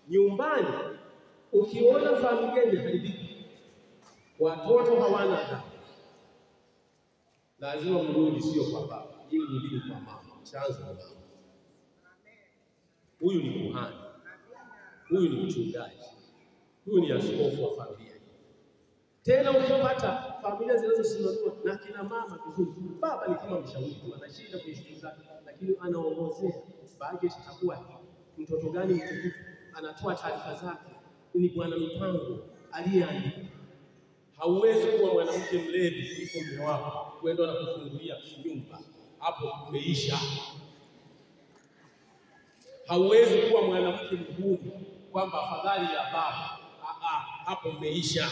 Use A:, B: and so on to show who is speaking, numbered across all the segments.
A: Nyumbani ukiona familia imeharibika, watoto hawana adabu, lazima mrudi, sio kwa baba, hii ni kwa mama. Chanzo ni mama. Huyu ni kuhani, huyu ni mchungaji, huyu ni askofu wa familia. Tena ukipata familia zinazosimamiwa na kina mama vizuri, baba ni kama mshauri tu, anashinda kwenye shughuli zake, lakini anaongozea budget itakuwa mtoto gani mtukufu, anatoa taarifa zake, ni bwana mipango aliyeandika. Hauwezi kuwa mwanamke mlevi kuliko mume wako, kwenda na kufungulia nyumba, hapo umeisha. Hauwezi kuwa mwanamke mgumu kwamba afadhali ya baba, hapo umeisha.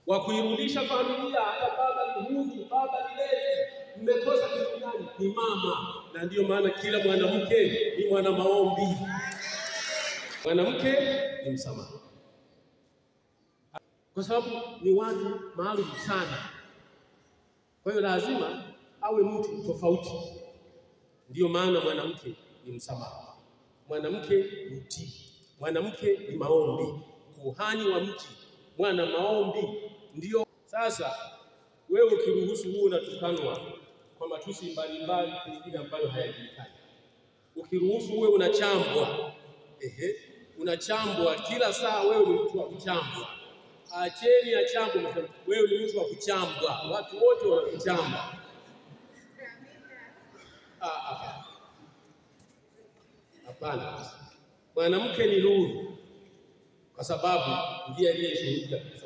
A: Wa kuirudisha familia, hata baba ni mhuni, baba ni levi, mmekosa kitu gani? Ni mama. Na ndiyo maana kila mwanamke ni mwana maombi. Mwanamke ni msamaha, kwa sababu ni watu maalum sana. Kwa hiyo lazima awe mtu tofauti. Ndiyo maana mwanamke ni msamaha, mwanamke ni mtii, mwanamke ni maombi, kuhani wa mji, mwana maombi. Ndio sasa wewe ukiruhusu huo unatukanwa kwa matusi mbalimbali pengine ambayo hayajulikani, ukiruhusu wewe unachambwa, unachambwa kila saa, wewe ni mtu wa kuchambwa. Acheni ya chambo, wewe ni mtu wa kuchambwa, watu wote wanakuchamba. Hapana. Mwanamke ni nuru, kwa sababu ndiye aliyeshuhudia kabisa.